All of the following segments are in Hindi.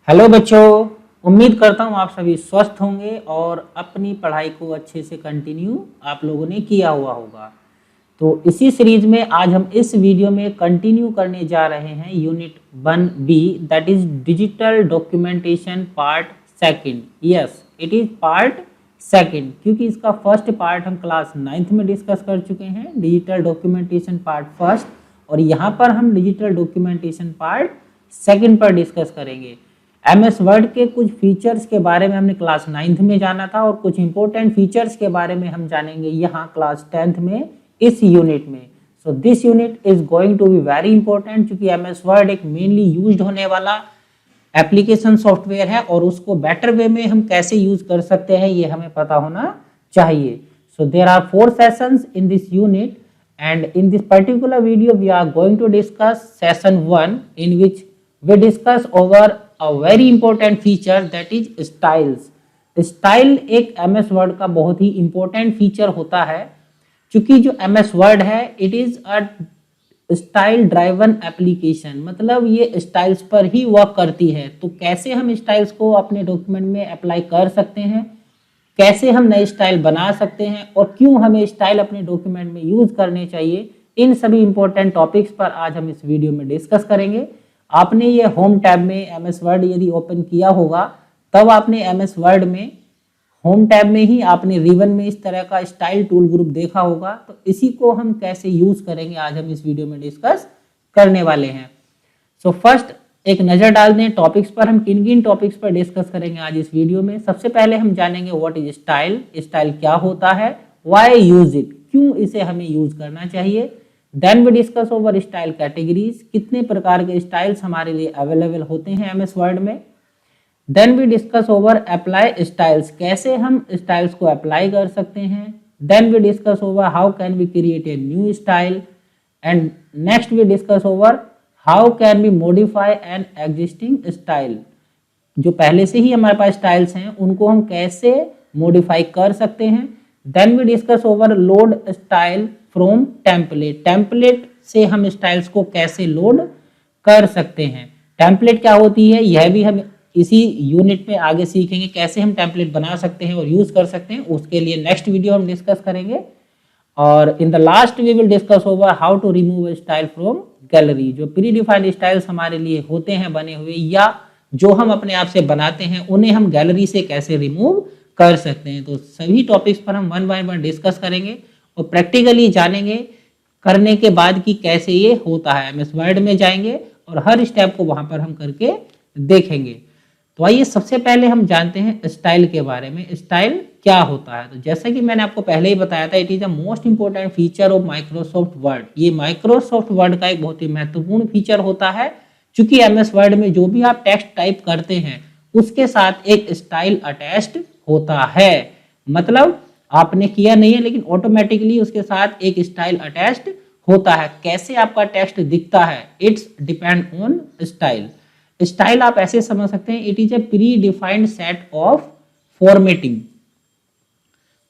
हेलो बच्चों, उम्मीद करता हूँ आप सभी स्वस्थ होंगे और अपनी पढ़ाई को अच्छे से कंटिन्यू आप लोगों ने किया हुआ होगा। तो इसी सीरीज में आज हम इस वीडियो में कंटिन्यू करने जा रहे हैं unit 1B, that is digital documentation part second. Yes, it is part second, क्योंकि इसका फर्स्ट पार्ट हम क्लास 9th में डिस्कस कर चुके हैं, डिजिटल डॉक्यूमेंटेशन पार्ट फर्स्ट, और यहाँ पर हम डिजिटल डॉक्यूमेंटेशन पार्ट सेकंड पर डिस्कस करेंगे। MS वर्ड के कुछ फीचर्स के बारे में हमने क्लास 9th में जाना था और कुछ इंपॉर्टेंट फीचर्स के बारे में हम जानेंगे यहाँ क्लास 10th में इस यूनिट में। So this unit is going to be very important, क्योंकि MS वर्ड एक मेनली यूज्ड होने वाला एप्लीकेशन सॉफ्टवेयर है और उसको बेटर वे में हम कैसे यूज कर सकते हैं ये हमें पता होना चाहिए। So there are 4 sessions in this unit and in this particular video we are going to discuss session 1, in which we discuss over a very important feature, that is styles। Style एक MS वर्ड का बहुत ही इंपॉर्टेंट फीचर होता है, क्योंकि जो MS वर्ड है it is a style driven application, मतलब ये स्टाइल्स पर ही वर्क करती है। तो कैसे हम स्टाइल्स को अपने डॉक्यूमेंट में अप्लाई कर सकते हैं, कैसे हम नए स्टाइल बना सकते हैं और क्यों हमें स्टाइल अपने डॉक्यूमेंट में यूज करने चाहिए, इन सभी इंपॉर्टेंट टॉपिक्स पर आज हम इस वीडियो में डिस्कस करेंगे। आपने ये होम टैब में MS वर्ड यदि ओपन किया होगा तब आपने MS वर्ड में होम टैब में ही आपने रिबन में इस तरह का स्टाइल टूल ग्रुप देखा होगा। तो इसी को हम कैसे यूज करेंगे आज हम इस वीडियो में डिस्कस करने वाले हैं। सो फर्स्ट एक नजर डाल दें टॉपिक्स पर, हम किन किन टॉपिक्स पर डिस्कस करेंगे आज इस वीडियो में। सबसे पहले हम जानेंगे व्हाट इज स्टाइल, स्टाइल क्या होता है, व्हाई यूज इट, क्यों इसे हमें यूज करना चाहिए। Then we discuss over style categories, कितने प्रकार के स्टाइल्स हमारे लिए अवेलेबल होते हैं MS वर्ड में। Then we discuss over apply styles, कैसे हम स्टाइल्स को अप्लाई कर सकते हैं। Then we discuss over how can we create a new style, and next we discuss over how can we modify an existing style, जो पहले से ही हमारे पास स्टाइल्स हैं उनको हम कैसे मॉडिफाई कर सकते हैं। Then we discuss over load style from template, template से हम स्टाइल्स को कैसे लोड कर सकते हैं। टेम्पलेट क्या होती है यह भी हम इसी यूनिट में आगे सीखेंगे, कैसे हम टेम्पलेट बना सकते हैं और यूज कर सकते हैं, उसके लिए नेक्स्ट वीडियो हम डिस्कस करेंगे। और in the last we will discuss over how to remove style from gallery, जो प्री डिफाइंड स्टाइल्स हमारे लिए होते हैं बने हुए या जो हम अपने आप से बनाते हैं उन्हें हम गैलरी से कैसे रिमूव कर सकते हैं। तो सभी टॉपिक्स पर हम 1 बाय 1 डिस्कस करेंगे और प्रैक्टिकली जानेंगे करने के बाद कि कैसे ये होता है। MS वर्ड में जाएंगे और हर स्टेप को वहां पर हम करके देखेंगे। तो आइए सबसे पहले हम जानते हैं स्टाइल के बारे में, स्टाइल क्या होता है। तो जैसा कि मैंने आपको पहले ही बताया था, it is the most important feature of Microsoft word. ये माइक्रोसॉफ्ट वर्ड का एक बहुत ही महत्वपूर्ण फीचर होता है, क्योंकि MS वर्ड में जो भी आप टेक्स्ट टाइप करते हैं उसके साथ एक स्टाइल अटैच्ड होता है। मतलब आपने किया नहीं है लेकिन ऑटोमेटिकली उसके साथ एक स्टाइल अटैच्ड होता है। कैसे आपका टेक्स्ट दिखता है, it's depend on style. Style आप ऐसे समझ सकते हैं, it is a pre defined set of formatting,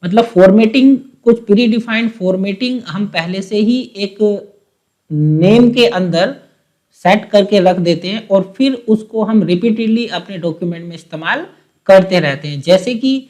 मतलब फॉर्मेटिंग, कुछ प्री डिफाइंड फॉर्मेटिंग हम पहले से ही एक नेम के अंदर सेट करके रख देते हैं और फिर उसको हम रिपीटेडली अपने डॉक्यूमेंट में इस्तेमाल करते रहते हैं। जैसे कि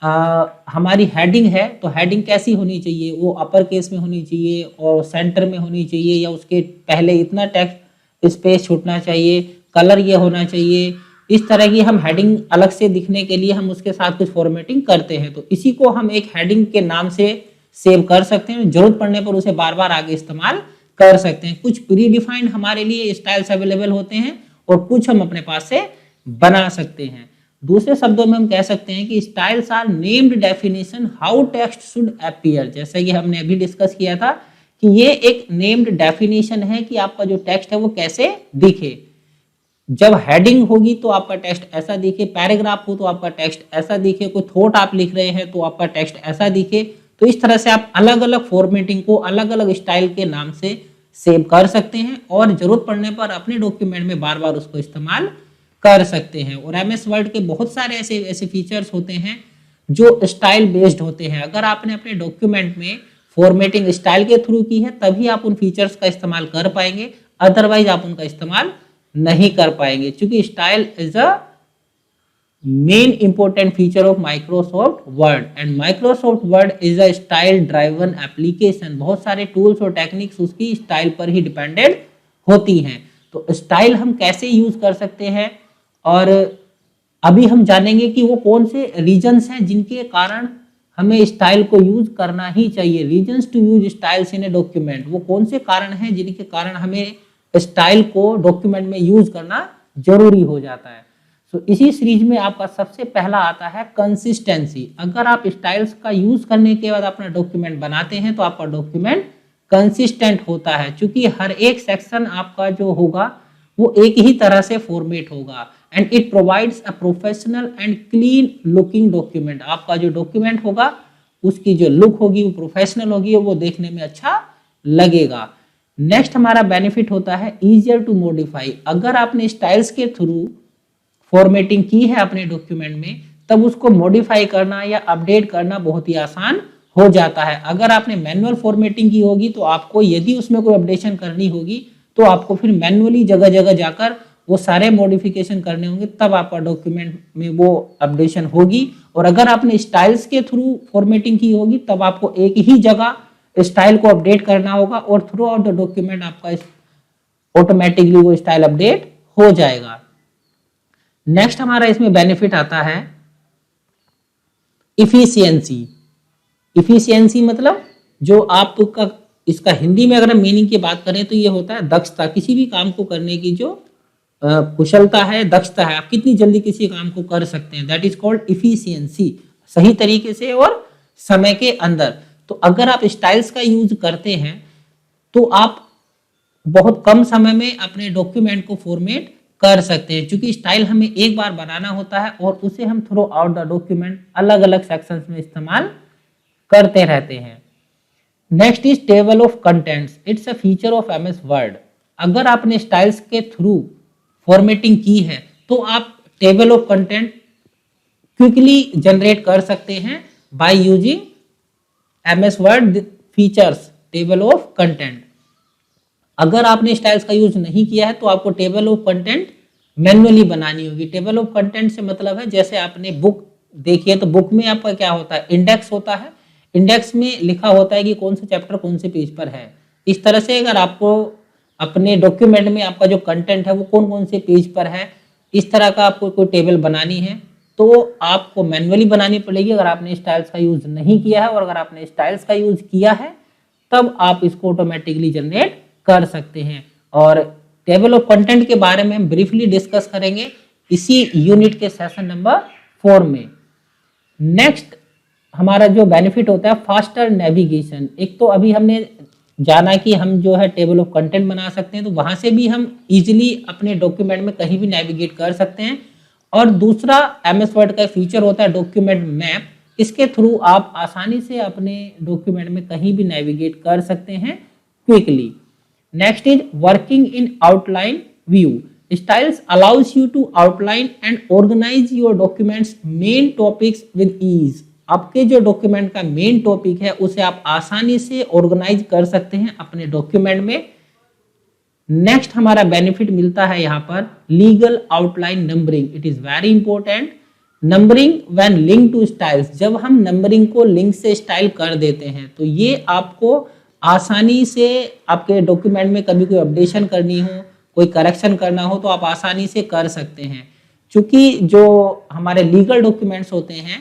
हमारी हेडिंग है तो हेडिंग कैसी होनी चाहिए, वो अपर केस में होनी चाहिए और सेंटर में होनी चाहिए, या उसके पहले इतना टेक्स्ट स्पेस छूटना चाहिए, कलर ये होना चाहिए। इस तरह की हम हेडिंग अलग से दिखने के लिए हम उसके साथ कुछ फॉर्मेटिंग करते हैं। तो इसी को हम एक हेडिंग के नाम से सेव कर सकते हैं, जरूरत पड़ने पर उसे बार बार आगे इस्तेमाल कर सकते हैं। कुछ प्री डिफाइंड हमारे लिए स्टाइल्स अवेलेबल होते हैं और कुछ हम अपने पास से बना सकते हैं। दूसरे शब्दों में हम कह सकते हैं कि styles are named definition how text should appear. जैसे कि हमने अभी डिस्कस किया था कि ये एक नेम्ड डेफिनेशन है कि आपका जो टेक्स्ट है वो कैसे दिखे। जब हेडिंग होगी तो आपका टेक्स्ट ऐसा दिखे, पैराग्राफ हो तो आपका टेक्स्ट ऐसा दिखे, कोई थॉट आप लिख रहे हैं तो आपका टेक्स्ट ऐसा दिखे। तो इस तरह से आप अलग अलग फॉर्मेटिंग को अलग अलग स्टाइल के नाम से सेव कर सकते हैं और जरूरत पड़ने पर अपने डॉक्यूमेंट में बार बार उसको इस्तेमाल कर सकते हैं। और MS वर्ड के बहुत सारे ऐसे फीचर्स होते हैं जो स्टाइल बेस्ड होते हैं। अगर आपने अपने डॉक्यूमेंट में फॉर्मेटिंग स्टाइल के थ्रू की है तभी आप उन फीचर्स का इस्तेमाल कर पाएंगे, अदरवाइज आप उनका इस्तेमाल नहीं कर पाएंगे, क्योंकि style is a main important feature of Microsoft Word, and Microsoft Word is a style driven application। बहुत सारे टूल्स और टेक्निक्स उसकी स्टाइल पर ही डिपेंडेंट होती हैं। तो स्टाइल हम कैसे यूज कर सकते हैं, और अभी हम जानेंगे कि वो कौन से रीजंस हैं जिनके कारण हमें स्टाइल को यूज करना ही चाहिए। Reasons to use styles in a document, वो कौन से कारण हैं जिनके कारण हमें स्टाइल को डॉक्यूमेंट में यूज करना जरूरी हो जाता है। तो इसी सीरीज में आपका सबसे पहला आता है कंसिस्टेंसी। अगर आप स्टाइल्स का यूज करने के बाद अपना डॉक्यूमेंट बनाते हैं तो आपका डॉक्यूमेंट कंसिस्टेंट होता है, क्योंकि हर एक सेक्शन आपका जो होगा वो एक ही तरह से फॉर्मेट होगा, and it provides a professional and clean looking document. आपका जो डॉक्यूमेंट होगा उसकी जो लुक होगी वो प्रोफेशनल होगी, वो देखने में अच्छा लगेगा। नेक्स्ट हमारा बेनिफिट होता है इजियर टू मॉडिफाई। अगर आपने स्टाइल्स के थ्रू फॉर्मेटिंग की है अपने डॉक्यूमेंट में, तब उसको मॉडिफाई करना या अपडेट करना बहुत ही आसान हो जाता है। अगर आपने मैनुअल फॉर्मेटिंग की होगी तो आपको यदि उसमें कोई अपडेशन करनी होगी तो आपको फिर मैनुअली जगह जगह जाकर वो सारे मॉडिफिकेशन करने होंगे, तब आपका डॉक्यूमेंट में वो अपडेशन होगी। और अगर आपने स्टाइल्स के थ्रू फॉर्मेटिंग की होगी तब आपको एक ही जगह स्टाइल को अपडेट करना होगा और थ्रू आउट द डॉक्यूमेंट आपका ऑटोमेटिकली वो स्टाइल अपडेट हो जाएगा। नेक्स्ट हमारा इसमें बेनिफिट आता है इफिशियंसी। इफिशियंसी मतलब जो आपका, इसका हिंदी में अगर हम मीनिंग की बात करें तो ये होता है दक्षता। किसी भी काम को करने की जो कुशलता है, दक्षता है, आप कितनी जल्दी किसी काम को कर सकते हैं, दैट इज कॉल्ड इफिशियंसी। सही तरीके से और समय के अंदर। तो अगर आप स्टाइल्स का यूज करते हैं तो आप बहुत कम समय में अपने डॉक्यूमेंट को फॉर्मेट कर सकते हैं, क्योंकि स्टाइल हमें एक बार बनाना होता है और उसे हम थ्रू आउट द डॉक्यूमेंट अलग अलग सेक्शंस में इस्तेमाल करते रहते हैं। Next is table of contents. It's a feature of MS word. अगर आपने स्टाइल्स के थ्रू फॉर्मेटिंग की है तो आप table of content quickly generate कर सकते हैं by using MS word features table of content. अगर आपने स्टाइल्स का यूज नहीं किया है तो आपको टेबल ऑफ कंटेंट मैन्युअली बनानी होगी। टेबल ऑफ कंटेंट से मतलब है, जैसे आपने बुक देखी है तो बुक में आपका क्या होता है, इंडेक्स होता है। इंडेक्स में लिखा होता है कि कौन सा चैप्टर कौन से पेज पर है। इस तरह से अगर आपको अपने डॉक्यूमेंट में आपका जो कंटेंट है वो कौन कौन से पेज पर है, इस तरह का आपको कोई टेबल बनानी है तो आपको मैन्युअली बनानी पड़ेगी अगर आपने स्टाइल्स का यूज नहीं किया है। और अगर आपने स्टाइल्स का यूज किया है तब आप इसको ऑटोमेटिकली जनरेट कर सकते हैं। और टेबल ऑफ कंटेंट के बारे में हम ब्रीफली डिस्कस करेंगे इसी यूनिट के सेशन नंबर 4 में। नेक्स्ट हमारा जो बेनिफिट होता है फास्टर नेविगेशन। एक तो अभी हमने जाना कि हम जो है टेबल ऑफ कंटेंट बना सकते हैं, तो वहां से भी हम इजीली अपने डॉक्यूमेंट में कहीं भी नेविगेट कर सकते हैं। और दूसरा एमएस वर्ड का फीचर होता है डॉक्यूमेंट मैप। इसके थ्रू आप आसानी से अपने डॉक्यूमेंट में कहीं भी नेविगेट कर सकते हैं quickly. Next is working in outline view. Styles allows you to outline and organize your documents main topics with ease. आपके जो डॉक्यूमेंट का मेन टॉपिक है उसे आप आसानी से ऑर्गेनाइज कर सकते हैं अपने डॉक्यूमेंट में। नेक्स्ट हमारा बेनिफिट मिलता है यहाँ पर legal outline numbering. It is very important. Numbering when link to styles. जब हम नंबरिंग को लिंक से स्टाइल कर देते हैं तो ये आपको आसानी से आपके डॉक्यूमेंट में कभी कोई अपडेशन करनी हो, कोई करेक्शन करना हो तो आप आसानी से कर सकते हैं। क्योंकि जो हमारे लीगल डॉक्यूमेंट्स होते हैं,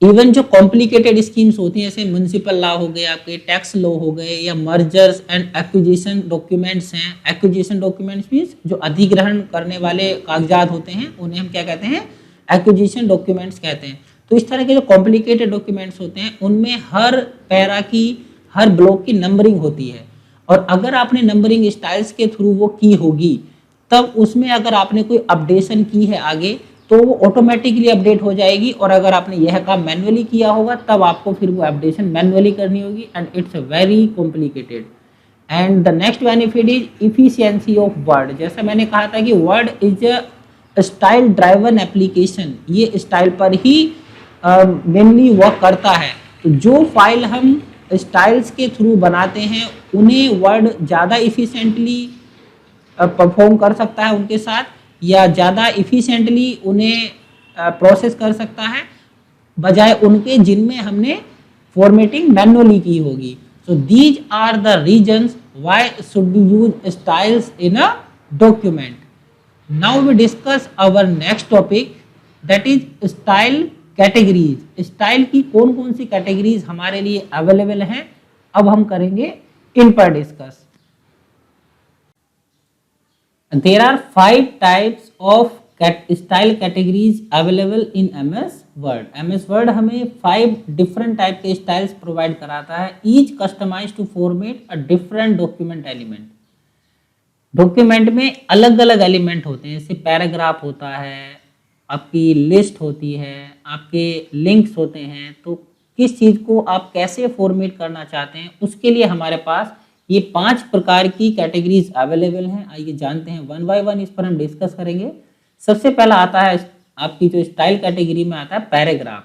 इवन जो कॉम्प्लिकेटेड स्कीम्स होती हैं, जैसे म्युनिसिपल लॉ हो गए, आपके टैक्स लॉ हो गए, या मर्जर्स एंड एक्विजिशन डॉक्यूमेंट्स हैं। एक्विजिशन डॉक्यूमेंट्स मींस जो अधिग्रहण करने वाले कागजात होते हैं उन्हें हम क्या कहते हैं, एक्विजिशन डॉक्यूमेंट्स कहते हैं। तो इस तरह के जो कॉम्प्लिकेटेड डॉक्यूमेंट्स होते हैं उनमें हर पैरा की, हर ब्लॉक की नंबरिंग होती है। और अगर आपने नंबरिंग स्टाइल्स के थ्रू वो की होगी तब उसमें अगर आपने कोई अपडेशन की है आगे तो वो ऑटोमेटिकली अपडेट हो जाएगी। और अगर आपने यह काम मैन्युअली किया होगा तब आपको फिर वो अपडेशन मैन्युअली करनी होगी, and it's very complicated. And the next benefit is efficiency of word. जैसा मैंने कहा था कि word is a style driven application. ये स्टाइल पर ही मेनली वर्क करता है। तो जो फाइल हम स्टाइल्स के थ्रू बनाते हैं उन्हें वर्ड ज़्यादा इफिशिएंटली परफॉर्म कर सकता है उनके साथ, या ज़्यादा इफिशिएंटली उन्हें प्रोसेस कर सकता है बजाय उनके जिनमें हमने फॉर्मेटिंग मैनुअली की होगी। So these are the reasons why should be use styles in a document. Now we discuss our next topic that is style categories. Style की कौन कौन सी कैटेगरीज हमारे लिए अवेलेबल हैं, अब हम करेंगे इन पर discuss. There are 5 types of style categories available in MS Word. MS Word हमें 5 different type के styles provide कराता है, each customized to format a different document element. Document में अलग अलग एलिमेंट होते हैं, जैसे पैराग्राफ होता है, आपकी लिस्ट होती है, आपके लिंक्स होते हैं। तो किस चीज़ को आप कैसे फॉर्मेट करना चाहते हैं उसके लिए हमारे पास ये 5 प्रकार की कैटेगरीज अवेलेबल हैं। आइए जानते हैं वन बाय वन, इस पर हम डिस्कस करेंगे। सबसे पहला आता है आपकी जो स्टाइल कैटेगरी में आता है पैराग्राफ।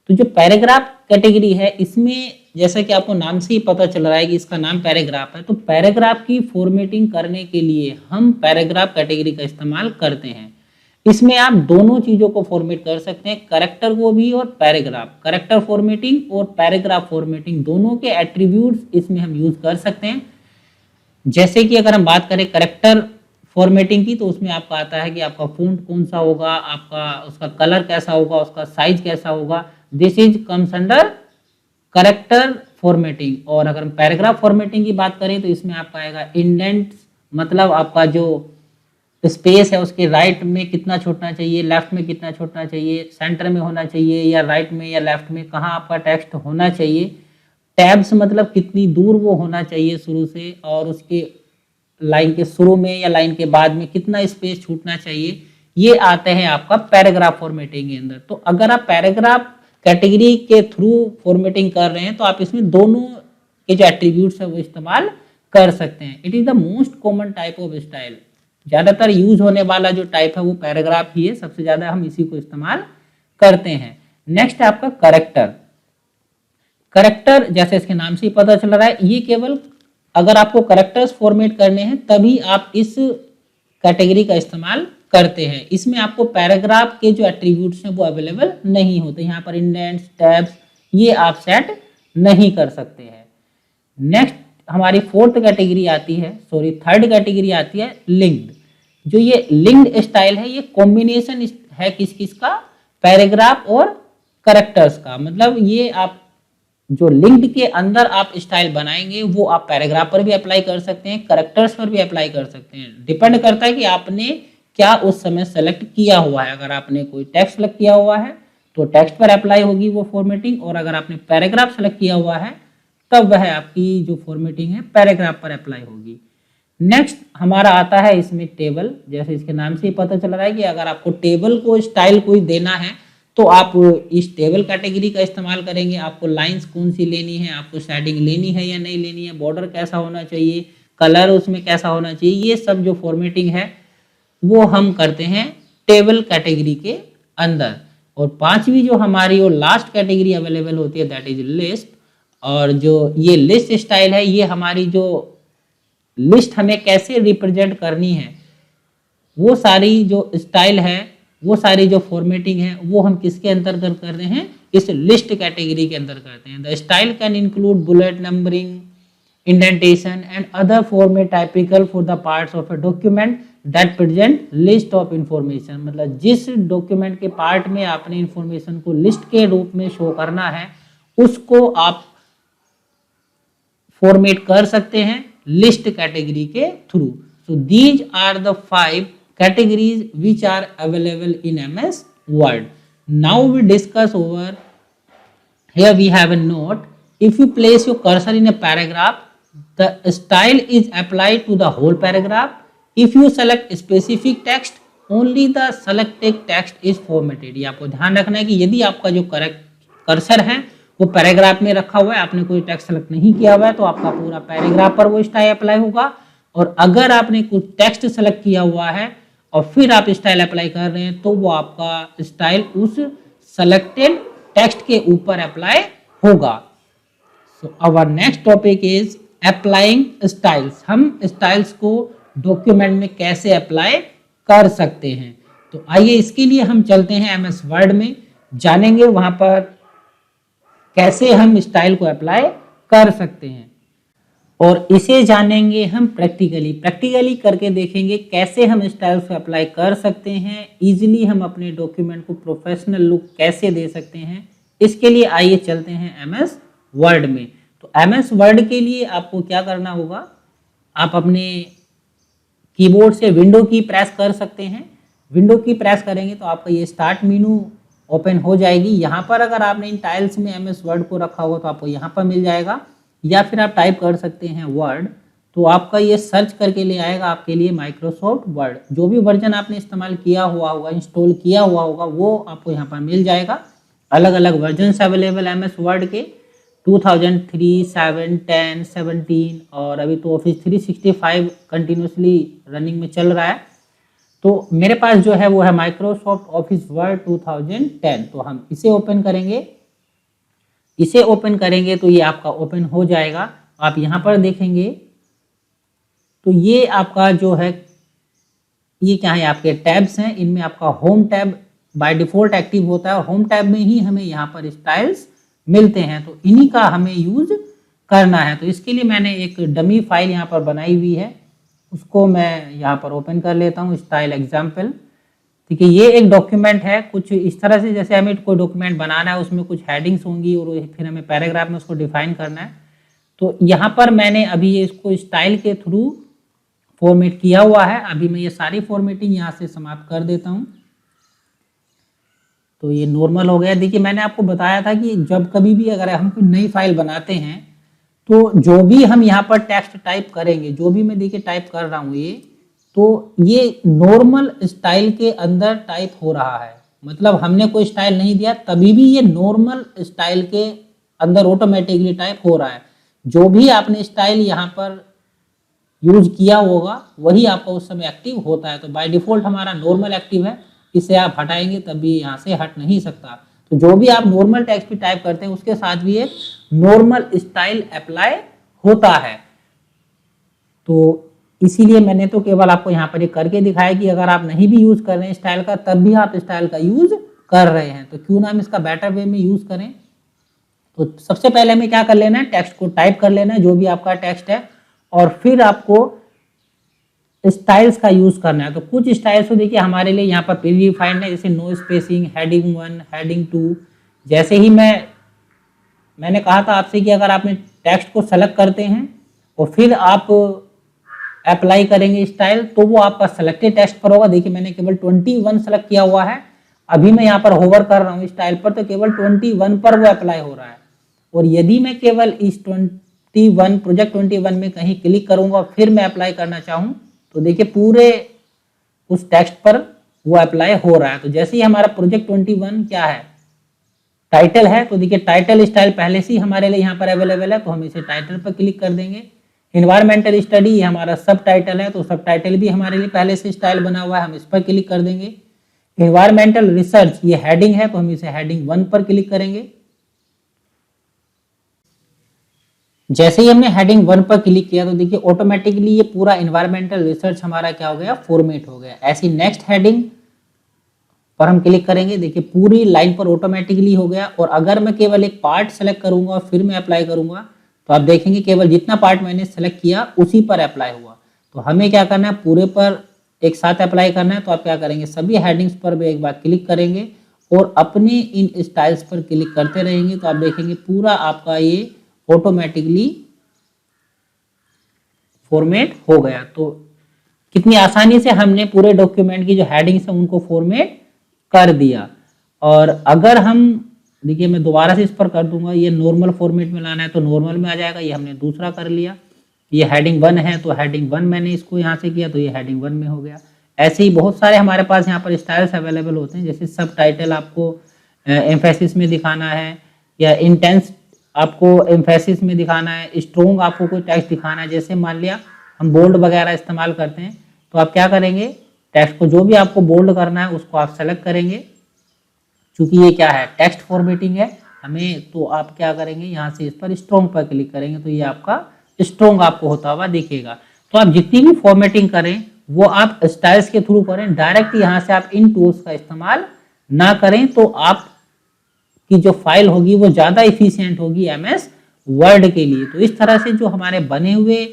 तो जो पैराग्राफ कैटेगरी है इसमें जैसा कि आपको नाम से ही पता चल रहा है कि इसका नाम पैराग्राफ है, तो पैराग्राफ की फॉर्मेटिंग करने के लिए हम पैराग्राफ कैटेगरी का इस्तेमाल करते हैं। इसमें आप दोनों चीज़ों को फॉर्मेट कर सकते हैं, कैरेक्टर को भी और पैराग्राफ। कैरेक्टर फॉर्मेटिंग और पैराग्राफ फॉर्मेटिंग दोनों के एट्रीब्यूट्स इसमें हम यूज कर सकते हैं। जैसे कि अगर हम बात करें कैरेक्टर फॉर्मेटिंग की, तो उसमें आपका आता है कि आपका फ़ॉन्ट कौन सा होगा, आपका उसका कलर कैसा होगा, उसका साइज कैसा होगा। This is comes under character formatting. और अगर हम पैराग्राफ फॉर्मेटिंग की बात करें तो इसमें आपका आएगा इंडेंट, मतलब आपका जो स्पेस है उसके राइट में कितना छोड़ना चाहिए, लेफ्ट में कितना छोड़ना चाहिए, सेंटर में होना चाहिए या राइट में या लेफ्ट में, कहाँ आपका टेक्स्ट होना चाहिए। टैब्स मतलब कितनी दूर वो होना चाहिए शुरू से, और उसके लाइन के शुरू में या लाइन के बाद में कितना स्पेस छूटना चाहिए। ये आते हैं आपका पैराग्राफ फॉर्मेटिंग के अंदर। तो अगर आप पैराग्राफ कैटेगरी के थ्रू फॉर्मेटिंग कर रहे हैं तो आप इसमें दोनों के जो एट्रीब्यूट्स है वो इस्तेमाल कर सकते हैं। It is the most common type of style. ज़्यादातर यूज होने वाला जो टाइप है वो पैराग्राफ ही है, सबसे ज़्यादा हम इसी को इस्तेमाल करते हैं। नेक्स्ट है आपका करेक्टर। करेक्टर जैसे इसके नाम से ही पता चल रहा है, ये केवल अगर आपको करेक्टर्स फॉर्मेट करने हैं तभी आप इस कैटेगरी का इस्तेमाल करते हैं। इसमें आपको पैराग्राफ के जो एट्रीब्यूट्स हैं वो अवेलेबल नहीं होते। यहाँ पर इंडेंट्स, टैब्स ये आप सेट नहीं कर सकते हैं। नेक्स्ट हमारी थर्ड कैटेगरी आती है लिंक्ड। जो ये लिंक्ड स्टाइल है ये कॉम्बिनेशन है किस का, पैराग्राफ और करेक्टर्स का। मतलब ये आप जो लिंक्ड के अंदर आप स्टाइल बनाएंगे वो आप पैराग्राफ पर भी अप्लाई कर सकते हैं, करेक्टर्स पर भी अप्लाई कर सकते हैं। डिपेंड करता है कि आपने क्या उस समय सेलेक्ट किया हुआ है। अगर आपने कोई टेक्स्ट सेलेक्ट किया हुआ है तो टेक्स्ट पर अप्लाई होगी वो फॉर्मेटिंग, और अगर आपने पैराग्राफ सेलेक्ट किया हुआ है तब वह आपकी जो फॉर्मेटिंग है पैराग्राफ पर अप्लाई होगी। नेक्स्ट हमारा आता है इसमें टेबल। जैसे इसके नाम से ही पता चल रहा है कि अगर आपको टेबल को स्टाइल कोई देना है तो आप इस टेबल कैटेगरी का इस्तेमाल करेंगे। आपको लाइंस कौन सी लेनी है, आपको शेडिंग लेनी है या नहीं लेनी है, बॉर्डर कैसा होना चाहिए, कलर उसमें कैसा होना चाहिए, ये सब जो फॉर्मेटिंग है वो हम करते हैं टेबल कैटेगरी के अंदर। और पांचवी जो हमारी और लास्ट कैटेगरी अवेलेबल होती है दैट इज लिस्ट। और जो ये लिस्ट स्टाइल है ये हमारी जो लिस्ट हमें कैसे रिप्रेजेंट करनी है वो सारी जो स्टाइल है, वो सारी जो फॉर्मेटिंग है वो हम किसके अंतर्गत कर रहे हैं, इस लिस्ट कैटेगरी के अंदर करते हैं। The style can include bullet numbering, indentation and other format typical for the parts of a document that present list of information. मतलब जिस डॉक्यूमेंट के पार्ट में आपने इंफॉर्मेशन को लिस्ट के रूप में शो करना है उसको आप फॉर्मेट कर सकते हैं लिस्ट कैटेगरी के through. So these are the 5 categories which are available in MS Word. Now we discuss over here. We have a note. If you place your cursor in a paragraph, the style is applied to the whole paragraph. If you select specific text, only the selected text is formatted. ये आपको ध्यान रखना है कि यदि आपका जो कर्सर है वो पैराग्राफ में रखा हुआ है, आपने कोई टेक्स्ट सेलेक्ट नहीं किया हुआ है तो आपका पूरा पैराग्राफ पर वो स्टाइल अप्लाई होगा। और अगर आपने कुछ टेक्स्ट सेलेक्ट किया हुआ है और फिर आप स्टाइल अप्लाई कर रहे हैं तो वो आपका स्टाइल उस सेलेक्टेड टेक्स्ट के ऊपर अप्लाई होगा। So our next topic is applying styles. हम स्टाइल्स को डॉक्यूमेंट में कैसे अप्लाई कर सकते हैं। तो आइए इसके लिए हम चलते हैं एमएस वर्ड में, जानेंगे वहां पर कैसे हम स्टाइल को अप्लाई कर सकते हैं और इसे जानेंगे हम प्रैक्टिकली करके देखेंगे कैसे हम स्टाइल को अप्लाई कर सकते हैं। इजीली हम अपने डॉक्यूमेंट को प्रोफेशनल लुक कैसे दे सकते हैं, इसके लिए आइए चलते हैं एमएस वर्ड में। तो एमएस वर्ड के लिए आपको क्या करना होगा, आप अपने कीबोर्ड से विंडो की प्रेस कर सकते हैं। विंडो की प्रेस करेंगे तो आपका ये स्टार्ट मेनू ओपन हो जाएगी। यहाँ पर अगर आपने इन टाइल्स में एमएस वर्ड को रखा होगा तो आपको यहाँ पर मिल जाएगा, या फिर आप टाइप कर सकते हैं वर्ड, तो आपका ये सर्च करके ले आएगा आपके लिए माइक्रोसॉफ्ट वर्ड। जो भी वर्जन आपने इस्तेमाल किया हुआ होगा, इंस्टॉल किया हुआ होगा, वो आपको यहाँ पर मिल जाएगा। अलग अलग वर्जन अवेलेबल एमएस वर्ड के 2003, 7, 10, 17 और अभी तो ऑफिस 365 कंटिन्यूसली रनिंग में चल रहा है। तो मेरे पास जो है वो है माइक्रोसॉफ्ट ऑफिस वर्ड 2010। तो हम इसे ओपन करेंगे। इसे ओपन करेंगे तो ये आपका ओपन हो जाएगा। आप यहाँ पर देखेंगे तो ये आपका जो है, ये क्या है, आपके टैब्स हैं। इनमें आपका home tab by default active होता है और होम टैब में ही हमें यहाँ पर स्टाइल्स मिलते हैं, तो इन्हीं का हमें यूज करना है। तो इसके लिए मैंने एक डमी फाइल यहाँ पर बनाई हुई है, उसको मैं यहाँ पर ओपन कर लेता हूँ, स्टाइल एग्जाम्पल। ठीक है, ये एक डॉक्यूमेंट है कुछ इस तरह से, जैसे हमें कोई डॉक्यूमेंट बनाना है, उसमें कुछ हेडिंग्स होंगी और फिर हमें पैराग्राफ में उसको डिफाइन करना है। तो यहाँ पर मैंने अभी ये इसको स्टाइल के थ्रू फॉर्मेट किया हुआ है। अभी मैं ये सारी फॉर्मेटिंग यहाँ से समाप्त कर देता हूँ। तो ये नॉर्मल हो गया। देखिए, मैंने आपको बताया था कि जब कभी भी अगर हम कोई नई फाइल बनाते हैं तो जो भी हम यहाँ पर टेक्स्ट टाइप करेंगे, जो भी मैं देखिए टाइप कर रहा हूँ ये, तो ये नॉर्मल स्टाइल के अंदर टाइप हो रहा है। मतलब हमने कोई स्टाइल नहीं दिया, तभी भी ये नॉर्मल स्टाइल के अंदर ऑटोमेटिकली टाइप हो रहा है। जो भी आपने स्टाइल यहाँ पर यूज किया होगा वही आपका उस समय एक्टिव होता है। तो बाय डिफॉल्ट हमारा नॉर्मल एक्टिव है, इसे आप हटाएंगे तब भी यहाँ से हट नहीं सकता। तो जो भी आप नॉर्मल टेक्स्ट भी टाइप करते हैं उसके साथ भी एक नॉर्मल स्टाइल अप्लाई होता है। तो इसीलिए मैंने तो केवल आपको यहाँ पर एक करके दिखाया कि अगर आप नहीं भी यूज कर रहे हैं स्टाइल का, तब भी आप स्टाइल का यूज कर रहे हैं, तो क्यों ना हम इसका बेटर वे में यूज करें। तो सबसे पहले हमें क्या कर लेना है, टेक्स्ट को टाइप कर लेना है, जो भी आपका टेक्स्ट है, और फिर आपको स्टाइल्स का यूज करना है। तो कुछ स्टाइल्स तो देखिए हमारे लिए यहाँ पर प्री डिफाइंड है, जैसे नो स्पेसिंग, हेडिंग 1, हेडिंग 2। जैसे ही मैंने कहा था आपसे कि अगर आपने टेक्स्ट को सेलेक्ट करते हैं और फिर आप अप्लाई करेंगे स्टाइल, तो वो आपका सेलेक्टेड टेक्स्ट पर होगा। देखिए मैंने केवल 21 सेलेक्ट किया हुआ है, अभी मैं यहाँ पर होवर कर रहा हूँ स्टाइल पर, तो केवल 21 पर वो अप्लाई हो रहा है। और यदि मैं केवल इस 21 प्रोजेक्ट 21 में कहीं क्लिक करूंगा फिर मैं अप्लाई करना चाहूँ, तो देखिए पूरे उस टेक्स्ट पर वो अप्लाई हो रहा है। तो जैसे ही हमारा प्रोजेक्ट 21 क्या है, टाइटल है, तो देखिए टाइटल स्टाइल पहले से ही हमारे लिए यहाँ पर अवेलेबल है, तो हम इसे टाइटल पर क्लिक कर देंगे। इन्वायरमेंटल स्टडी, ये हमारा सब टाइटल है, तो सब टाइटल भी हमारे लिए पहले से स्टाइल बना हुआ है, हम इस पर क्लिक कर देंगे। इन्वायरमेंटल रिसर्च, ये हेडिंग है, तो हम इसे हेडिंग 1 पर क्लिक करेंगे। जैसे ही हमने हेडिंग 1 पर क्लिक किया तो देखिए ऑटोमेटिकली ये पूरा इन्वायरमेंटल रिसर्च हमारा क्या हो गया, फॉर्मेट हो गया। ऐसी नेक्स्ट हेडिंग पर हम क्लिक करेंगे, देखिए पूरी लाइन पर ऑटोमेटिकली हो गया। और अगर मैं केवल एक पार्ट सेलेक्ट करूंगा फिर मैं अप्लाई करूंगा, तो आप देखेंगे केवल जितना पार्ट मैंने सेलेक्ट किया उसी पर अप्लाई हुआ। तो हमें क्या करना है, पूरे पर एक साथ अप्लाई करना है। तो आप क्या करेंगे, सभी हेडिंग्स पर भी एक बार क्लिक करेंगे और अपने इन स्टाइल्स पर क्लिक करते रहेंगे, तो आप देखेंगे पूरा आपका ये ऑटोमेटिकली फॉर्मेट हो गया। तो कितनी आसानी से हमने पूरे डॉक्यूमेंट की जो हेडिंग्स है उनको फॉर्मेट कर दिया। और अगर हम देखिए मैं दोबारा से इस पर कर दूंगा, ये नॉर्मल फॉर्मेट में लाना है तो नॉर्मल में आ जाएगा, ये हमने दूसरा कर लिया। ये हेडिंग 1 है तो हेडिंग 1 मैंने इसको यहाँ से किया तो ये हेडिंग 1 में हो गया। ऐसे ही बहुत सारे हमारे पास यहाँ पर स्टाइल्स अवेलेबल होते हैं, जैसे सब टाइटल आपको एम्फेसिस में दिखाना है, या इंटेंस आपको एम्फेसिस में दिखाना है, स्ट्रोंग आपको कोई टेक्स्ट दिखाना है। जैसे मान लिया हम बोल्ड वगैरह इस्तेमाल करते हैं, तो आप क्या करेंगे, टेक्स्ट को जो भी आपको बोल्ड करना है उसको आप सेलेक्ट करेंगे। चूंकि ये क्या है, टेक्स्ट फॉर्मेटिंग है हमें, तो आप क्या करेंगे, यहाँ से इस पर स्ट्रोंग पर क्लिक करेंगे, तो ये आपका स्ट्रोंग आपको होता हुआ दिखेगा। तो आप जितनी भी फॉर्मेटिंग करें वो आप स्टाइल्स के थ्रू करें, डायरेक्ट यहाँ से आप इन टूल्स का इस्तेमाल ना करें, तो आप की जो फाइल होगी वो ज़्यादा इफिशियंट होगी MS वर्ड के लिए। तो इस तरह से जो हमारे बने हुए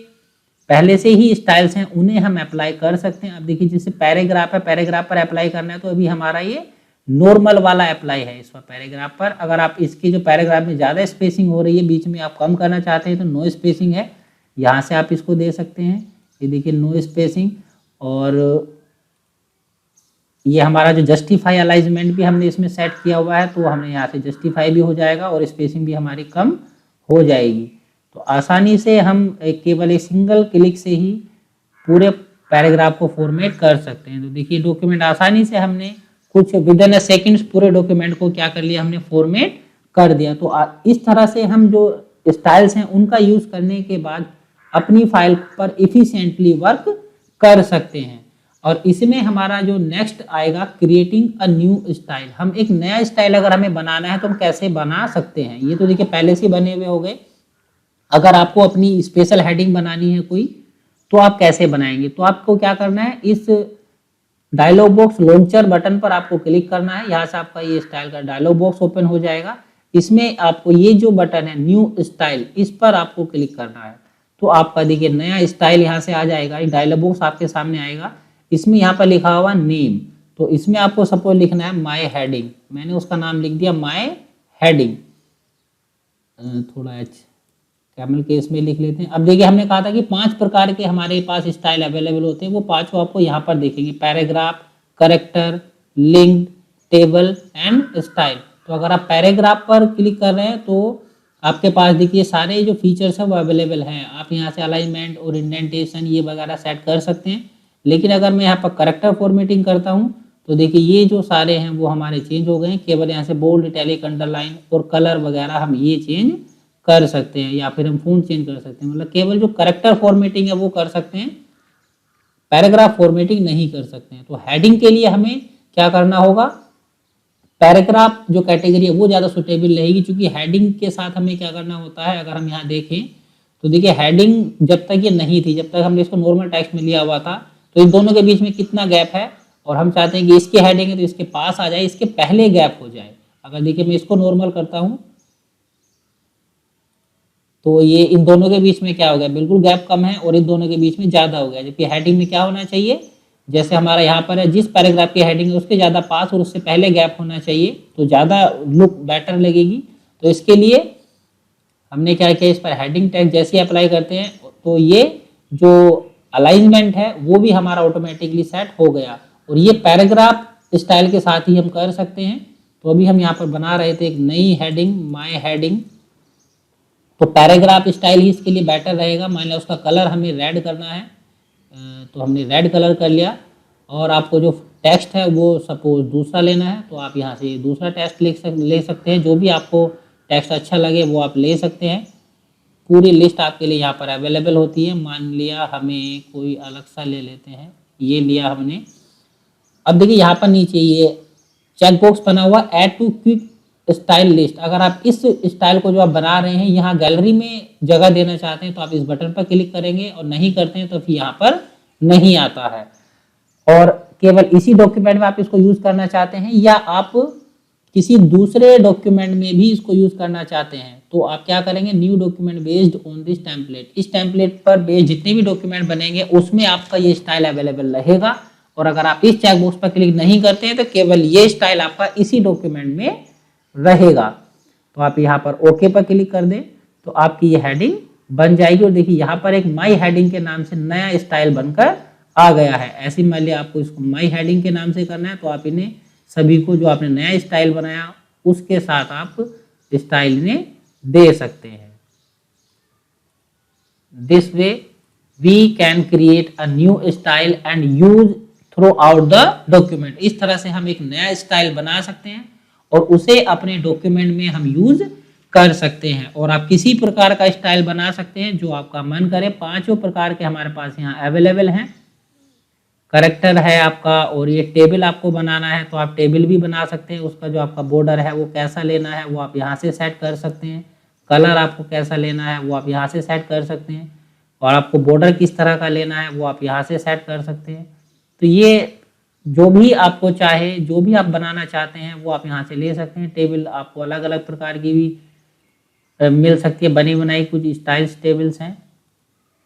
पहले से ही स्टाइल्स हैं उन्हें हम अप्लाई कर सकते हैं। अब देखिए जैसे पैराग्राफ है, पैराग्राफ पर अप्लाई करना है तो अभी हमारा ये नॉर्मल वाला अप्लाई है इस पर पैराग्राफ पर। अगर आप इसकी जो पैराग्राफ में ज़्यादा स्पेसिंग हो रही है, बीच में आप कम करना चाहते हैं तो नो स्पेसिंग है, यहाँ से आप इसको दे सकते हैं। ये देखिए नो स्पेसिंग। और ये हमारा जो जस्टिफाई अलाइनमेंट भी हमने इसमें सेट किया हुआ है, तो हमने यहाँ से जस्टिफाई भी हो जाएगा और स्पेसिंग भी हमारी कम हो जाएगी। तो आसानी से हम केवल एक सिंगल क्लिक से ही पूरे पैराग्राफ को फॉर्मेट कर सकते हैं। तो देखिए डॉक्यूमेंट आसानी से हमने कुछ विदिन सेकंड्स पूरे डॉक्यूमेंट को क्या कर लिया, हमने फॉर्मेट कर दिया। तो इस तरह से हम जो स्टाइल्स हैं उनका यूज करने के बाद अपनी फाइल पर इफिशिएंटली वर्क कर सकते हैं। और इसमें हमारा जो नेक्स्ट आएगा क्रिएटिंग अ न्यू स्टाइल। हम एक नया स्टाइल अगर हमें बनाना है तो हम कैसे बना सकते हैं। ये तो देखिए पहले से बने हुए हो गए। अगर आपको अपनी स्पेशल हेडिंग बनानी है कोई, तो आप कैसे बनाएंगे। तो आपको क्या करना है, इस डायलॉग बॉक्स लॉन्चर बटन पर आपको क्लिक करना है। यहाँ से आपका ये स्टाइल का डायलॉग बॉक्स ओपन हो जाएगा। इसमें आपको ये जो बटन है न्यू स्टाइल, इस पर आपको क्लिक करना है। तो आपका देखिए नया स्टाइल यहाँ से आ जाएगा। ये डायलॉग बॉक्स आपके सामने आएगा। इसमें यहाँ पर लिखा हुआ नेम, तो इसमें आपको सपोज लिखना है माय हेडिंग। मैंने उसका नाम लिख दिया माय हेडिंग। थोड़ा कैमल केस में लिख लेते हैं। अब देखिए हमने कहा था कि 5 प्रकार के हमारे पास स्टाइल अवेलेबल होते हैं, वो 5 आपको यहाँ पर देखेंगे, paragraph, character, linked, table and style. तो अगर आप पैराग्राफ पर क्लिक कर रहे हैं तो आपके पास देखिए सारे जो फीचर्स हैं वो अवेलेबल हैं। आप यहाँ से अलाइनमेंट और इंडेंटेशन ये वगैरह सेट कर सकते हैं। लेकिन अगर मैं यहाँ पर करेक्टर फॉर्मेटिंग करता हूँ तो देखिए ये जो सारे हैं वो हमारे चेंज हो गए हैं। केवल यहाँ से बोल्ड, इटैलिक, अंडरलाइन और कलर वगैरह हम ये चेंज कर सकते हैं, या फिर हम फ़ॉन्ट चेंज कर सकते हैं। मतलब केवल जो करेक्टर फॉर्मेटिंग है वो कर सकते हैं, पैराग्राफ फॉर्मेटिंग नहीं कर सकते हैं। तो हेडिंग के लिए हमें क्या करना होगा, पैराग्राफ जो कैटेगरी है वो ज़्यादा सुटेबल रहेगी, क्योंकि हेडिंग के साथ हमें क्या करना होता है। अगर हम यहाँ देखें तो देखिए हेडिंग जब तक ये नहीं थी, जब तक हमने इसको नॉर्मल टेक्स्ट में लिया हुआ था, तो इन दोनों के बीच में कितना गैप है, और हम चाहते हैं कि इसकी हेडिंग है तो इसके पास आ जाए, इसके पहले गैप हो जाए। अगर देखिए मैं इसको नॉर्मल करता हूँ तो ये इन दोनों के बीच में क्या हो गया, बिल्कुल गैप कम है, और इन दोनों के बीच में ज़्यादा हो गया। जबकि हेडिंग में क्या होना चाहिए, जैसे हमारा यहाँ पर है जिस पैराग्राफ की हेडिंग है उसके ज़्यादा पास और उससे पहले गैप होना चाहिए, तो ज़्यादा लुक बेटर लगेगी। तो इसके लिए हमने क्या किया, इस पर हेडिंग टैग जैसे अप्लाई करते हैं तो ये जो अलाइनमेंट है वो भी हमारा ऑटोमेटिकली सेट हो गया। और ये पैराग्राफ स्टाइल के साथ ही हम कर सकते हैं। तो अभी हम यहाँ पर बना रहे थे एक नई हेडिंग, माय हेडिंग। तो पैराग्राफ स्टाइल ही इसके लिए बेटर रहेगा। मान लिया उसका कलर हमें रेड करना है, तो हमने रेड कलर कर लिया। और आपको जो टेक्स्ट है वो सपोज दूसरा लेना है, तो आप यहाँ से दूसरा टेक्स्ट ले सकते हैं। जो भी आपको टेक्स्ट अच्छा लगे वो आप ले सकते हैं। पूरी लिस्ट आपके लिए यहाँ पर अवेलेबल होती है। मान लिया हमें कोई अलग सा ले लेते हैं, ये लिया हमने। अब देखिए यहाँ पर नीचे ये चेक बॉक्स बना हुआ add to quick style list. अगर आप इस स्टाइल को जो आप बना रहे हैं यहाँ गैलरी में जगह देना चाहते हैं तो आप इस बटन पर क्लिक करेंगे, और नहीं करते हैं तो फिर यहाँ पर नहीं आता है। और केवल इसी डॉक्यूमेंट में आप इसको यूज करना चाहते हैं, या आप किसी दूसरे डॉक्यूमेंट में भी इसको यूज करना चाहते हैं, तो आप क्या करेंगे, new document based on this template. इस टेम्पलेट पर बेस्ड जितने भी डॉक्यूमेंट बनेंगे उसमें आपका ये स्टाइल अवेलेबल रहेगा। और अगर आप इस चेक बॉक्स पर क्लिक नहीं करते हैं तो केवल ये स्टाइल आपका इसी डॉक्यूमेंट में रहेगा। तो आप यहाँ पर ओके पर क्लिक कर दें तो आपकी ये हेडिंग बन जाएगी। और देखिए यहाँ पर एक माई हेडिंग के नाम से नया स्टाइल बनकर आ गया है। ऐसे मान लिया आपको इसको माई हेडिंग के नाम से करना है, तो आप इन्हें सभी को जो आपने नया स्टाइल बनाया उसके साथ आप स्टाइल इन्हें दे सकते हैं। This way we can create a new style and use throughout the document. इस तरह से हम एक नया स्टाइल बना सकते हैं और उसे अपने डॉक्यूमेंट में हम यूज कर सकते हैं। और आप किसी प्रकार का स्टाइल बना सकते हैं जो आपका मन करे। 5 प्रकार के हमारे पास यहाँ अवेलेबल हैं। करेक्टर है आपका, और ये टेबल आपको बनाना है तो आप टेबल भी बना सकते हैं। उसका जो आपका बॉर्डर है वो कैसा लेना है वो आप यहाँ से सेट कर सकते हैं। कलर आपको कैसा लेना है वो आप यहाँ से सेट कर सकते हैं। और आपको बॉर्डर किस तरह का लेना है वो आप यहाँ से सेट कर सकते हैं। तो ये जो भी आपको चाहे, जो भी आप बनाना चाहते हैं वो आप यहाँ से ले सकते हैं। टेबल आपको अलग अलग प्रकार की भी मिल सकती है, बनी बनाई कुछ स्टाइल्स टेबल्स हैं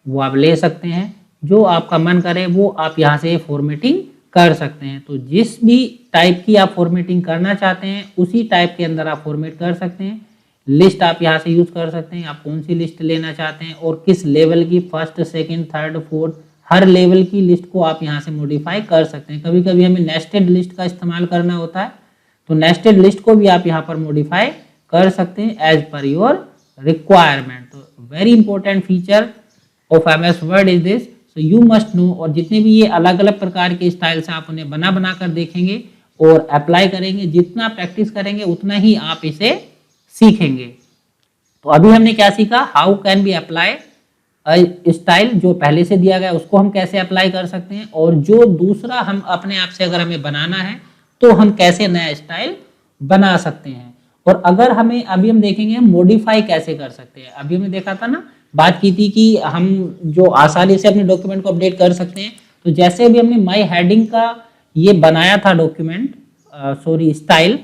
वो आप ले सकते हैं। जो आपका मन करे वो आप यहाँ से फॉर्मेटिंग कर सकते हैं। तो जिस भी टाइप की आप फॉर्मेटिंग करना चाहते हैं उसी टाइप के अंदर आप फॉर्मेट कर सकते हैं। लिस्ट आप यहाँ से यूज कर सकते हैं, आप कौन सी लिस्ट लेना चाहते हैं और किस लेवल की, फर्स्ट सेकंड थर्ड फोर्थ, हर लेवल की लिस्ट को आप यहाँ से मॉडिफाई कर सकते हैं। कभी कभी हमें नेस्टेड लिस्ट का इस्तेमाल करना होता है तो नेस्टेड लिस्ट को भी आप यहाँ पर मॉडिफाई कर सकते हैं एज पर योर रिक्वायरमेंट। तो very important feature of MS word is this, so you must know. और जितने भी ये अलग अलग प्रकार के स्टाइल से आप उन्हें बना कर देखेंगे और अप्लाई करेंगे, जितना प्रैक्टिस करेंगे उतना ही आप इसे सीखेंगे। तो अभी हमने क्या सीखा, how can B apply style, जो पहले से दिया गया उसको हम कैसे अप्लाई कर सकते हैं, और जो दूसरा हम अपने आप से अगर हमें बनाना है तो हम कैसे नया स्टाइल बना सकते हैं। और अगर हमें अभी हम देखेंगे मॉडिफाई कैसे कर सकते हैं। अभी हमने देखा था ना, बात की थी कि हम जो आसानी से अपने डॉक्यूमेंट को अपडेट कर सकते हैं। तो जैसे अभी हमने माई हेडिंग का ये बनाया था डॉक्यूमेंट, स्टाइल,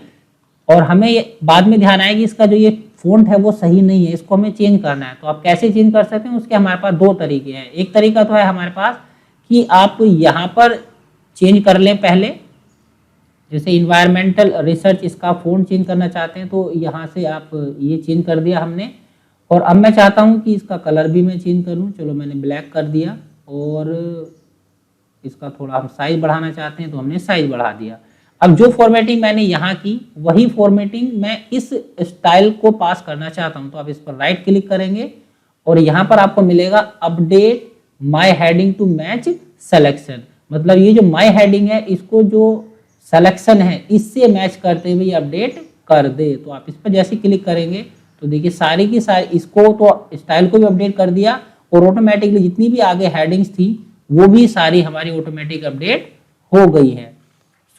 और हमें बाद में ध्यान आया कि इसका जो ये फ़ॉन्ट है वो सही नहीं है, इसको हमें चेंज करना है। तो आप कैसे चेंज कर सकते हैं, उसके हमारे पास दो तरीके हैं। एक तरीका तो है हमारे पास कि आप यहाँ पर चेंज कर लें पहले, जैसे इन्वायरमेंटल रिसर्च, इसका फ़ॉन्ट चेंज करना चाहते हैं तो यहाँ से आप ये चेंज कर दिया हमने। और अब मैं चाहता हूँ कि इसका कलर भी मैं चेंज करूँ, चलो मैंने ब्लैक कर दिया। और इसका थोड़ा हम साइज बढ़ाना चाहते हैं तो हमने साइज बढ़ा दिया। अब जो फॉर्मेटिंग मैंने यहाँ की वही फॉर्मेटिंग मैं इस स्टाइल को पास करना चाहता हूँ। तो आप इस पर राइट क्लिक करेंगे और यहाँ पर आपको मिलेगा update my heading to match selection. मतलब ये जो माय हेडिंग है इसको जो सिलेक्शन है इससे मैच करते हुए अपडेट कर दे। तो आप इस पर जैसे क्लिक करेंगे तो देखिए सारी की सारी, इसको तो स्टाइल को भी अपडेट कर दिया और ऑटोमेटिकली जितनी भी आगे हेडिंग्स थी वो भी सारी हमारी ऑटोमेटिक अपडेट हो गई है।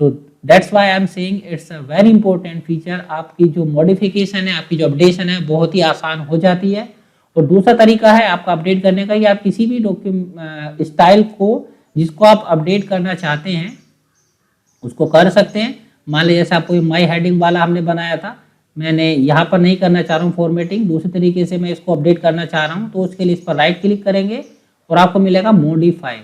So that's why I am saying it's a very important feature. आपकी जो मॉडिफिकेशन है, आपकी जो अपडेशन है बहुत ही आसान हो जाती है। और दूसरा तरीका है आपका अपडेट करने का, कि आप किसी भी डॉक्यूमेंट स्टाइल को जिसको आप अपडेट करना चाहते हैं उसको कर सकते हैं। मान लीजिए जैसे आपको माई हेडिंग वाला हमने बनाया था, मैंने यहाँ पर नहीं करना चाह रहा हूँ फॉर्मेटिंग, दूसरे तरीके से मैं इसको अपडेट करना चाह रहा हूँ। तो उसके लिए इस पर राइट क्लिक करेंगे और आपको मिलेगा मॉडिफाई।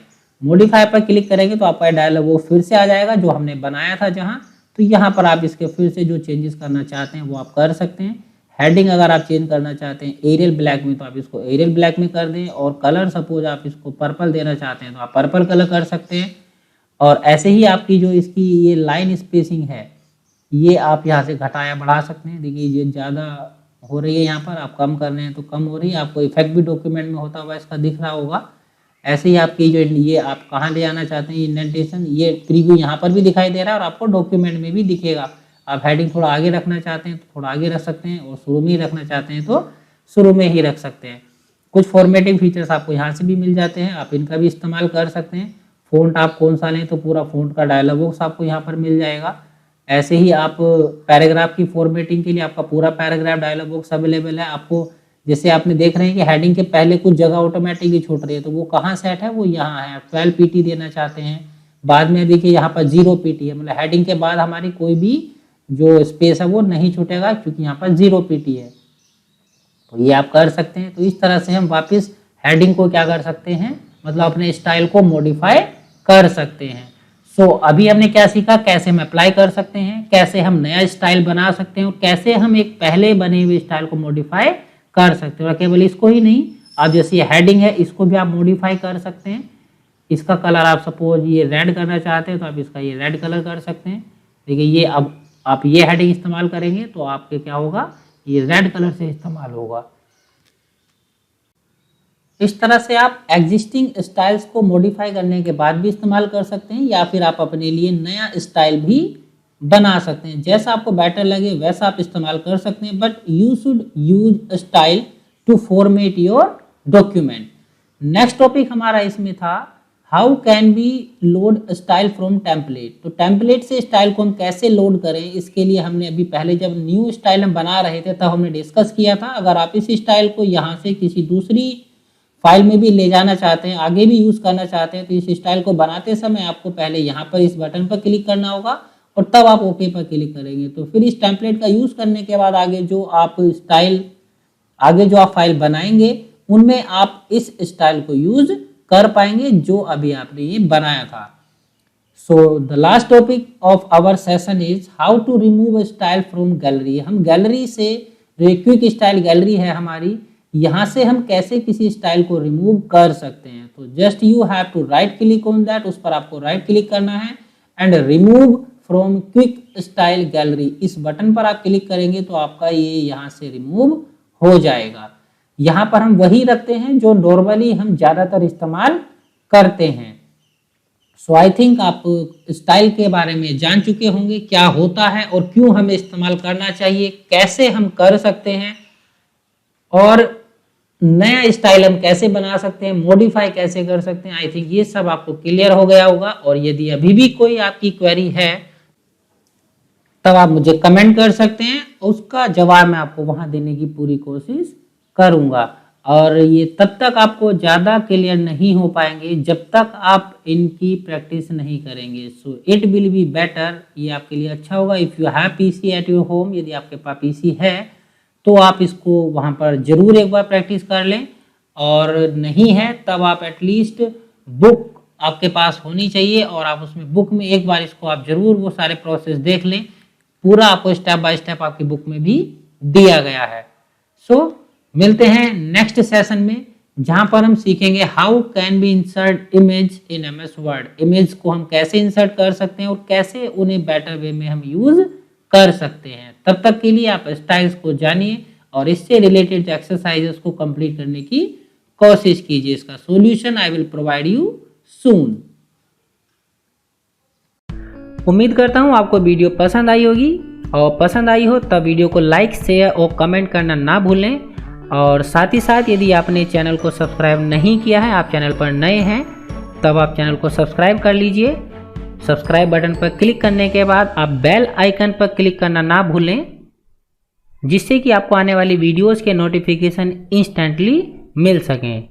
मॉडिफाई पर क्लिक करेंगे तो आपका डायलॉग वो फिर से आ जाएगा जो हमने बनाया था जहाँ। तो यहाँ पर आप इसके फिर से जो चेंजेस करना चाहते हैं वो आप कर सकते हैं। हेडिंग अगर आप चेंज करना चाहते हैं एरियल ब्लैक में तो आप इसको एरियल ब्लैक में कर दें, और कलर सपोज आप इसको पर्पल देना चाहते हैं तो आप पर्पल कलर कर सकते हैं। और ऐसे ही आपकी जो इसकी ये लाइन स्पेसिंग है ये आप यहाँ से घटाया बढ़ा सकते हैं। देखिए ये ज़्यादा हो रही है, यहाँ पर आप कम कर रहे हैं तो कम हो रही है। आपको इफेक्ट भी डॉक्यूमेंट में होता हुआ इसका दिख रहा होगा। ऐसे ही आपकी जो ये आप कहाँ ले जाना चाहते हैं इंडेंटेशन, ये प्रीव्यू यहाँ पर भी दिखाई दे रहा है और आपको डॉक्यूमेंट में भी दिखेगा। आप हेडिंग थोड़ा आगे रखना चाहते हैं तो थोड़ा आगे रख सकते हैं, और शुरू में ही रखना चाहते हैं तो शुरू में ही रख सकते हैं। कुछ फॉर्मेटिंग फीचर्स आपको यहाँ से भी मिल जाते हैं, आप इनका भी इस्तेमाल कर सकते हैं। फ़ॉन्ट आप कौन सा लें तो पूरा फ़ॉन्ट का डायलॉग बॉक्स आपको यहाँ पर मिल जाएगा। ऐसे ही आप पैराग्राफ की फॉर्मेटिंग के लिए आपका पूरा पैराग्राफ डायलॉग बॉक्स अवेलेबल है। आपको जैसे आपने देख रहे हैं कि हेडिंग के पहले कुछ जगह ऑटोमेटिकली छूट रही है, तो वो कहाँ सेट है, वो यहाँ है। 12 PT देना चाहते हैं, बाद में देखिए यहाँ पर 0 PT है, मतलब हेडिंग के बाद हमारी कोई भी जो स्पेस है वो नहीं छूटेगा क्योंकि यहाँ पर 0 PT है। तो ये आप कर सकते हैं। तो इस तरह से हम वापस हेडिंग को क्या कर सकते हैं, मतलब अपने स्टाइल को मॉडिफाई कर सकते हैं। सो अभी हमने क्या सीखा, कैसे हम अप्लाई कर सकते हैं, कैसे हम नया स्टाइल बना सकते हैं, और कैसे हम एक पहले बने हुए स्टाइल को मॉडिफाई कर सकते हैं। और केवल इसको ही नहीं, आप जैसे ये हेडिंग है इसको भी आप मॉडिफाई कर सकते हैं। इसका कलर आप सपोज ये रेड करना चाहते हैं तो आप इसका ये रेड कलर कर सकते हैं। देखिए ये अब आप ये हेडिंग इस्तेमाल करेंगे तो आपके क्या होगा, ये रेड कलर से इस्तेमाल होगा। इस तरह से आप एग्जिस्टिंग स्टाइल्स को मॉडिफाई करने के बाद भी इस्तेमाल कर सकते हैं, या फिर आप अपने लिए नया स्टाइल भी बना सकते हैं। जैसा आपको बेटर लगे वैसा आप इस्तेमाल कर सकते हैं, but you should use style to format your document. Next topic हमारा इसमें था how can be load style from template. तो टेम्पलेट से स्टाइल को हम कैसे लोड करें, इसके लिए हमने अभी पहले जब न्यू स्टाइल हम बना रहे थे तब हमने डिस्कस किया था। अगर आप इस स्टाइल को यहाँ से किसी दूसरी फाइल में भी ले जाना चाहते हैं, आगे भी यूज़ करना चाहते हैं, तो इस स्टाइल को बनाते समय आपको पहले यहाँ पर इस बटन पर क्लिक करना होगा और तब आप ओके पर क्लिक करेंगे। तो फिर इस टेम्पलेट का यूज़ करने के बाद आगे जो आप फाइल बनाएंगे उनमें आप इस स्टाइल को यूज़ कर पाएंगे जो अभी आपने ये बनाया था। So the last topic of our session is how to remove style from gallery. हम गैलरी से, जो क्विक स्टाइल गैलरी है हमारी, यहाँ से हम कैसे किसी स्टाइल को रिमूव कर सकते हैं। तो just you have to right click on that, उस पर आपको राइट क्लिक करना है and remove from quick style gallery, इस बटन पर आप क्लिक करेंगे तो आपका ये यहाँ से रिमूव हो जाएगा। यहाँ पर हम वही रखते हैं जो नॉर्मली हम ज़्यादातर इस्तेमाल करते हैं। सो आई थिंक आप स्टाइल के बारे में जान चुके होंगे, क्या होता है और क्यों हमें इस्तेमाल करना चाहिए, कैसे हम कर सकते हैं और नया स्टाइल हम कैसे बना सकते हैं, मॉडिफाई कैसे कर सकते हैं। आई थिंक ये सब आपको क्लियर हो गया होगा। और यदि अभी भी कोई आपकी क्वेरी है तब आप मुझे कमेंट कर सकते हैं, उसका जवाब मैं आपको वहां देने की पूरी कोशिश करूंगा। और ये तब तक आपको ज़्यादा क्लियर नहीं हो पाएंगे जब तक आप इनकी प्रैक्टिस नहीं करेंगे। So it will be better, ये आपके लिए अच्छा होगा if you have PC at your home. यदि आपके पास पीसी है तो आप इसको वहाँ पर ज़रूर एक बार प्रैक्टिस कर लें, और नहीं है तब आप एटलीस्ट बुक आपके पास होनी चाहिए और आप उसमें बुक में एक बार इसको आप ज़रूर वो सारे प्रोसेस देख लें। पूरा आपको स्टेप बाय स्टेप आपकी बुक में भी दिया गया है। सो मिलते हैं नेक्स्ट सेशन में, जहां पर हम सीखेंगे how can B insert image in MS word. Image को हम कैसे इंसर्ट कर सकते हैं और कैसे उन्हें बेटर वे में हम यूज कर सकते हैं। तब तक के लिए आप स्टाइल्स को जानिए और इससे रिलेटेड एक्सरसाइजेस को कंप्लीट करने की कोशिश कीजिए। इसका solution I will provide you soon. उम्मीद करता हूँ आपको वीडियो पसंद आई होगी, और पसंद आई हो तब वीडियो को लाइक, शेयर और कमेंट करना ना भूलें। और साथ ही साथ यदि आपने चैनल को सब्सक्राइब नहीं किया है, आप चैनल पर नए हैं, तब आप चैनल को सब्सक्राइब कर लीजिए। सब्सक्राइब बटन पर क्लिक करने के बाद आप बेल आइकन पर क्लिक करना ना भूलें, जिससे कि आपको आने वाली वीडियोस के नोटिफिकेशन इंस्टेंटली मिल सकें।